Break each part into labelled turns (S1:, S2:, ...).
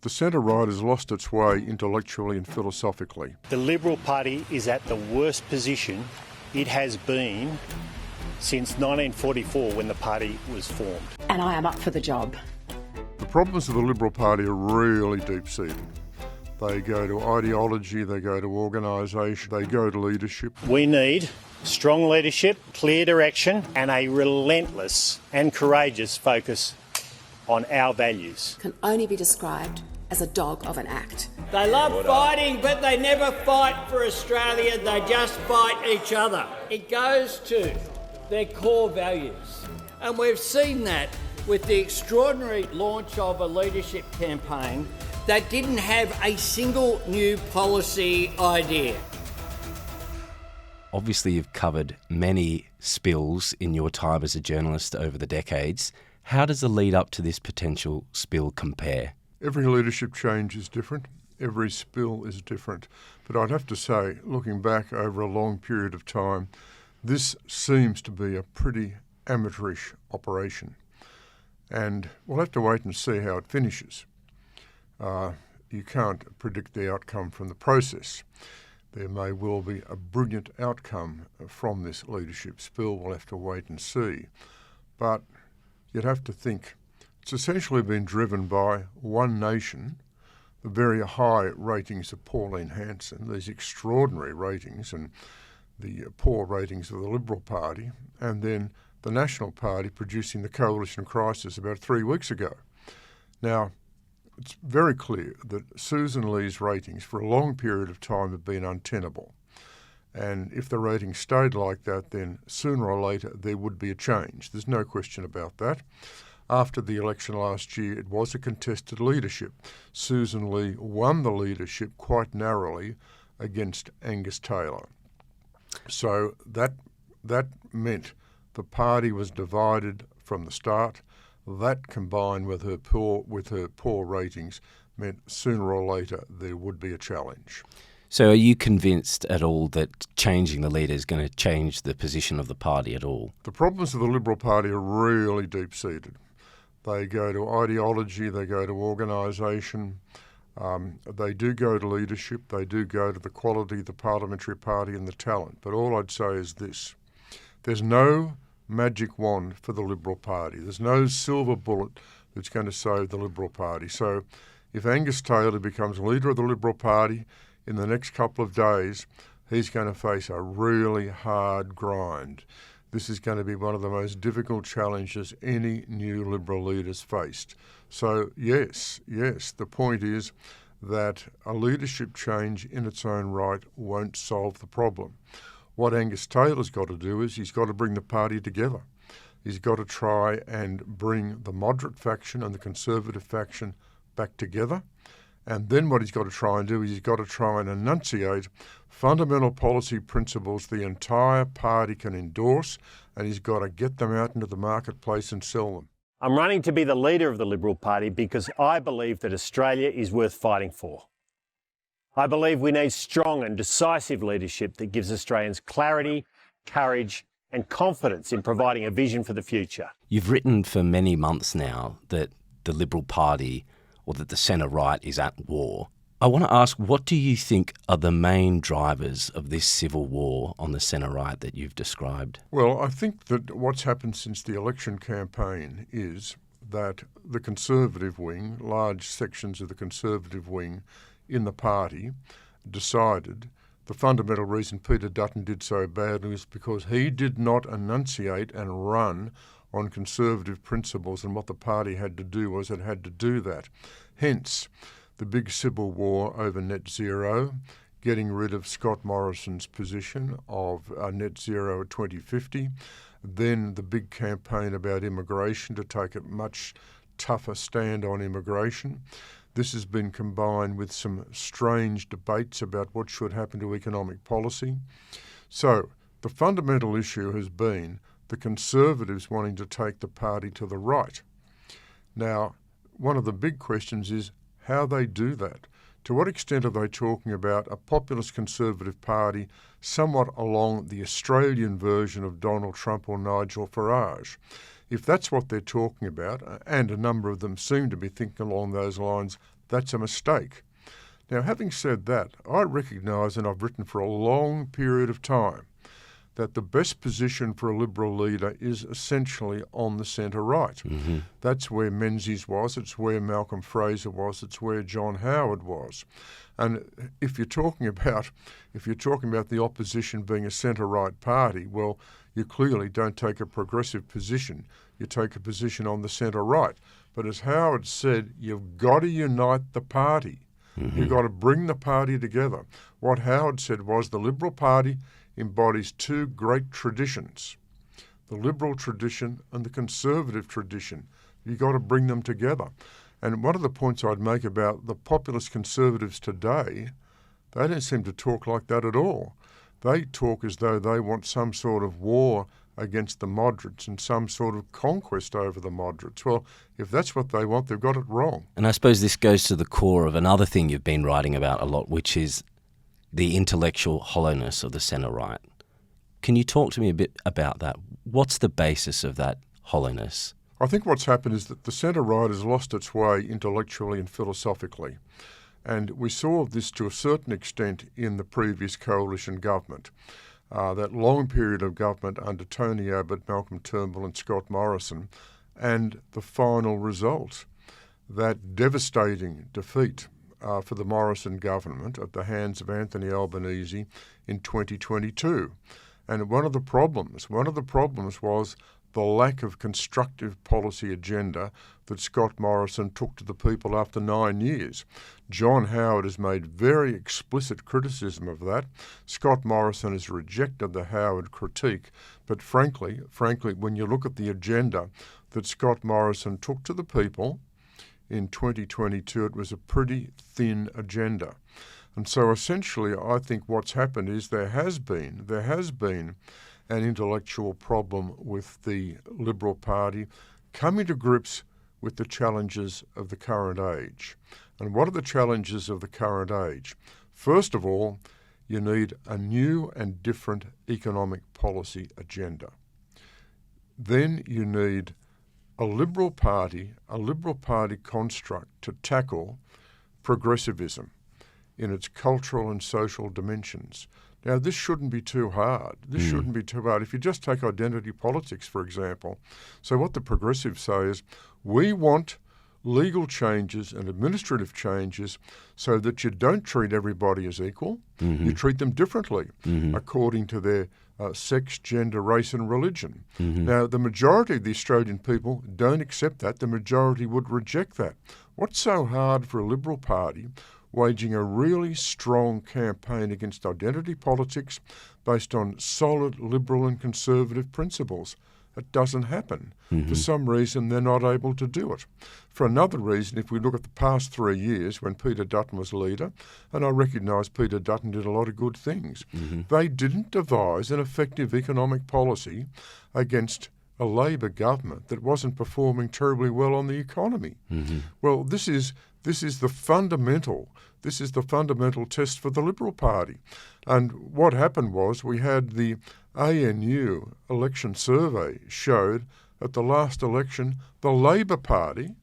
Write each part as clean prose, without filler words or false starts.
S1: The centre-right has lost its way intellectually and philosophically.
S2: The Liberal Party is at the worst position it has been since 1944 when the party was formed.
S3: And I am up for the job.
S1: The problems of the Liberal Party are really deep-seated. They go to ideology, they go to organisation, they go to leadership.
S2: We need strong leadership, clear direction and a relentless and courageous focus on our values.
S3: Can only be described as a dog of an act.
S4: They love fighting, but they never fight for Australia, they just fight each other. It goes to their core values. And we've seen that with the extraordinary launch of a leadership campaign that didn't have a single new policy idea.
S5: Obviously, you've covered many spills in your time as a journalist over the decades. How does the lead up to this potential spill compare?
S1: Every leadership change is different. Every spill is different. But I'd have to say, looking back over a long period of time, this seems to be a pretty amateurish operation. And we'll have to wait and see how it finishes. You can't predict the outcome from the process. There may well be a brilliant outcome from this leadership spill. We'll have to wait and see. But you'd have to think it's essentially been driven by one nation, the very high ratings of Pauline Hanson, these extraordinary ratings, and the poor ratings of the Liberal Party, and then the National Party producing the coalition crisis about 3 weeks ago. Now, it's very clear that Susan Lee's ratings for a long period of time have been untenable. And if the ratings stayed like that, then sooner or later there would be a change. There's no question about that. After the election last year, it was a contested leadership. Susan Lee won the leadership quite narrowly against Angus Taylor. So that meant the party was divided from the start. That, combined with her poor ratings, meant sooner or later there would be a challenge.
S5: So are you convinced at all that changing the leader is going to change the position of the party at all?
S1: The problems of the Liberal Party are really deep-seated. They go to ideology, they go to organisation, they do go to leadership, they do go to the quality of the parliamentary party and the talent. But all I'd say is this: there's no magic wand for the Liberal Party. There's no silver bullet that's going to save the Liberal Party. So if Angus Taylor becomes leader of the Liberal Party in the next couple of days, he's going to face a really hard grind. This is going to be one of the most difficult challenges any new Liberal leader's faced. So yes, the point is that a leadership change in its own right won't solve the problem. What Angus Taylor's got to do is he's got to bring the party together. He's got to try and bring the moderate faction and the conservative faction back together. And then what he's got to try and do is he's got to try and enunciate fundamental policy principles the entire party can endorse, and he's got to get them out into the marketplace and sell them.
S2: I'm running to be the leader of the Liberal Party because I believe that Australia is worth fighting for. I believe we need strong and decisive leadership that gives Australians clarity, courage and confidence in providing a vision for the future.
S5: You've written for many months now that the Liberal Party, or that the centre-right, is at war. I want to ask, what do you think are the main drivers of this civil war on the centre-right that you've described?
S1: Well, I think that what's happened since the election campaign is that the Conservative wing, large sections of the Conservative wing in the party, decided the fundamental reason Peter Dutton did so badly was because he did not enunciate and run on conservative principles, and what the party had to do was it had to do that. Hence, the big civil war over net zero, getting rid of Scott Morrison's position of net zero at 2050, then the big campaign about immigration to take a much tougher stand on immigration. This has been combined with some strange debates about what should happen to economic policy. So the fundamental issue has been the Conservatives wanting to take the party to the right. Now, one of the big questions is how they do that. To what extent are they talking about a populist Conservative Party somewhat along the Australian version of Donald Trump or Nigel Farage? If that's what they're talking about, and a number of them seem to be thinking along those lines, that's a mistake. Now, having said that, I recognise, and I've written for a long period of time, that the best position for a Liberal leader is essentially on the centre-right. That's where Menzies was, it's where Malcolm Fraser was, it's where John Howard was. And if you're talking about the opposition being a centre-right party, well, you clearly don't take a progressive position. You take a position on the centre-right. But as Howard said, you've got to unite the party. You've got to bring the party together. What Howard said was the Liberal Party embodies two great traditions, the Liberal tradition and the Conservative tradition. You've got to bring them together. And one of the points I'd make about the populist Conservatives today, they don't seem to talk like that at all. They talk as though they want some sort of war against the moderates and some sort of conquest over the moderates. Well, if that's what they want, they've got it wrong.
S5: And I suppose this goes to the core of another thing you've been writing about a lot, which is the intellectual hollowness of the centre-right. Can you talk to me a bit about that? What's the basis of that hollowness?
S1: I think what's happened is that the centre-right has lost its way intellectually and philosophically. And we saw this to a certain extent in the previous coalition government. That long period of government under Tony Abbott, Malcolm Turnbull and Scott Morrison, and the final result, that devastating defeat for the Morrison government at the hands of Anthony Albanese in 2022. And one of the problems was the lack of constructive policy agenda that Scott Morrison took to the people after 9 years. John Howard has made very explicit criticism of that. Scott Morrison has rejected the Howard critique. But frankly, when you look at the agenda that Scott Morrison took to the people in 2022, it was a pretty thin agenda. And so essentially, I think what's happened is there has been an intellectual problem with the Liberal Party coming to grips with the challenges of the current age. And what are the challenges of the current age? First of all, you need a new and different economic policy agenda. Then you need a Liberal Party construct to tackle progressivism in its cultural and social dimensions. Now, this shouldn't be too hard. If you just take identity politics, for example. So what the progressives say is, we want legal changes and administrative changes so that you don't treat everybody as equal. You treat them differently according to their sex, gender, race and religion. Now, the majority of the Australian people don't accept that. The majority would reject that. What's so hard for a Liberal Party waging a really strong campaign against identity politics based on solid Liberal and Conservative principles? It doesn't happen. For some reason, they're not able to do it. For another reason, if we look at the past 3 years when Peter Dutton was leader, and I recognise Peter Dutton did a lot of good things, they didn't devise an effective economic policy against a Labor government that wasn't performing terribly well on the economy. Well, this is the fundamental test for the Liberal Party. And what happened was we had the ANU election survey showed at the last election the Labor Party,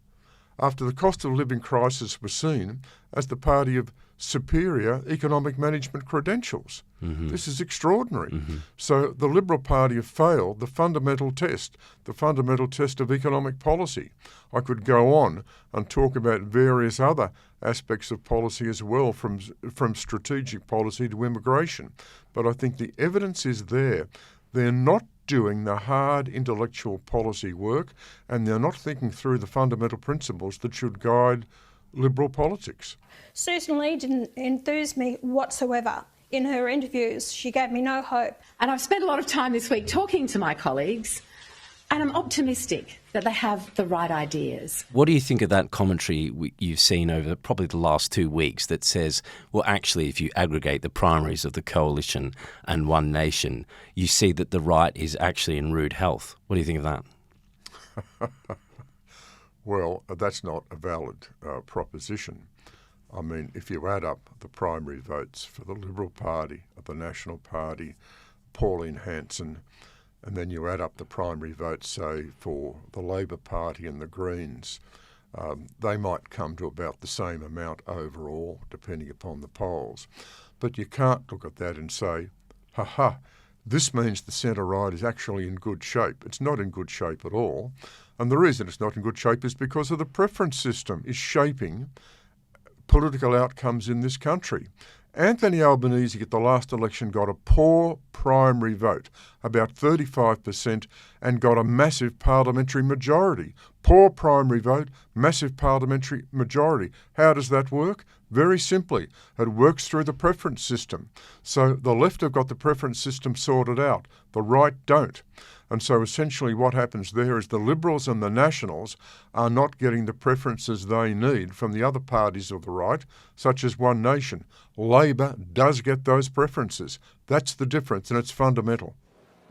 S1: after the cost of living crisis was seen as the party of superior economic management credentials. This is extraordinary. So the Liberal Party have failed the fundamental test of economic policy. I could go on and talk about various other aspects of policy as well, from strategic policy to immigration. But I think the evidence is there. They're not doing the hard intellectual policy work, and they're not thinking through the fundamental principles that should guide Liberal politics.
S6: Susan Lee didn't enthuse me whatsoever. In her interviews, she gave me no hope.
S3: And I've spent a lot of time this week talking to my colleagues, and I'm optimistic that they have the right ideas.
S5: What do you think of that commentary you've seen over probably the last 2 weeks that says, well, actually, if you aggregate the primaries of the Coalition and One Nation, you see that the right is actually in rude health? What do you think of that?
S1: Well, that's not a valid proposition. I mean, if you add up the primary votes for the Liberal Party, the National Party, Pauline Hanson, and then you add up the primary votes, say, for the Labor Party and the Greens, They might come to about the same amount overall, depending upon the polls. But you can't look at that and say, this means the centre-right is actually in good shape. It's not in good shape at all. And the reason it's not in good shape is because of the preference system is shaping political outcomes in this country. Anthony Albanese at the last election got a poor primary vote, about 35%, and got a massive parliamentary majority. Poor primary vote, massive parliamentary majority. How does that work? Very simply, it works through the preference system. So the left have got the preference system sorted out, the right don't. And so essentially what happens there is the Liberals and the Nationals are not getting the preferences they need from the other parties of the right, such as One Nation. Labor does get those preferences. That's the difference, and it's fundamental.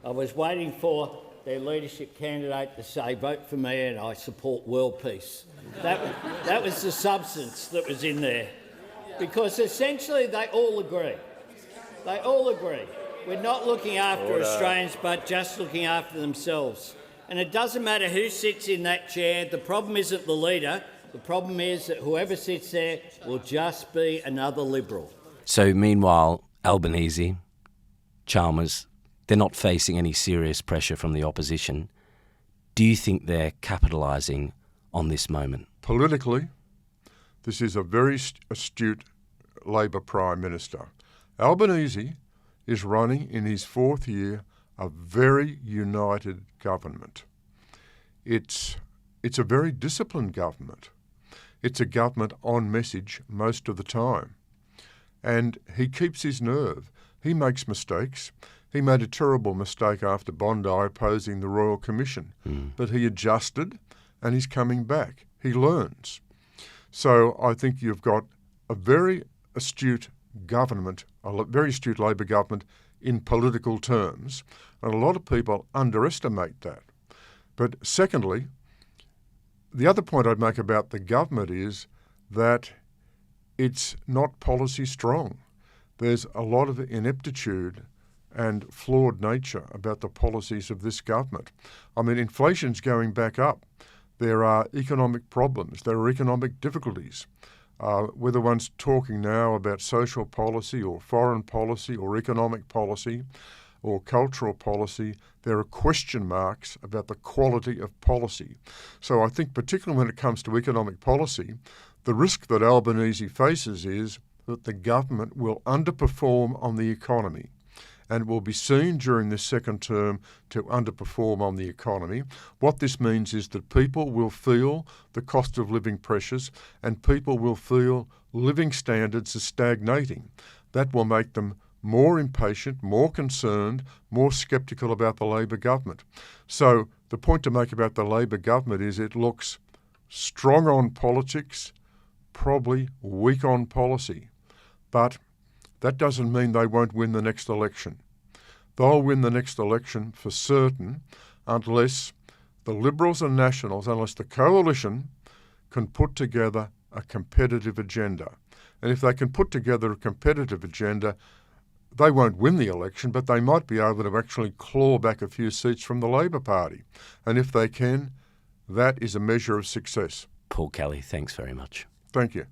S4: I was waiting for their leadership candidate to say, vote for me and I support world peace. That was the substance that was in there. Because essentially they all agree. They all agree. We're not looking after Australians, but just looking after themselves. And it doesn't matter who sits in that chair. The problem isn't the leader. The problem is that whoever sits there will just be another Liberal.
S5: So meanwhile, Albanese, Chalmers, they're not facing any serious pressure from the opposition. Do you think they're capitalising on this moment?
S1: Politically, this is a very astute Labor Prime Minister. Albanese is running in his fourth year a very united government. It's a very disciplined government. It's a government on message most of the time. And he keeps his nerve. He makes mistakes. He made a terrible mistake after Bondi opposing the Royal Commission. But he adjusted and he's coming back. He learns. So I think you've got a very astute government, a very astute Labor government in political terms, and a lot of people underestimate that. But secondly, the other point I'd make about the government is that it's not policy strong. There's a lot of ineptitude and flawed nature about the policies of this government. I mean, inflation's going back up. There are economic problems. There are economic difficulties. Whether one's talking now about social policy or foreign policy or economic policy or cultural policy, there are question marks about the quality of policy. So I think particularly when it comes to economic policy, the risk that Albanese faces is that the government will underperform on the economy and will be seen during this second term to underperform on the economy. What this means is that people will feel the cost of living pressures and people will feel living standards are stagnating. That will make them more impatient, more concerned, more sceptical about the Labor government. So the point to make about the Labor government is it looks strong on politics, probably weak on policy. But that doesn't mean they won't win the next election. They'll win the next election for certain unless the Liberals and Nationals, unless the coalition can put together a competitive agenda. And if they can put together a competitive agenda, they won't win the election, but they might be able to actually claw back a few seats from the Labor Party. And if they can, that is a measure of success.
S5: Paul Kelly, thanks very much.
S1: Thank you.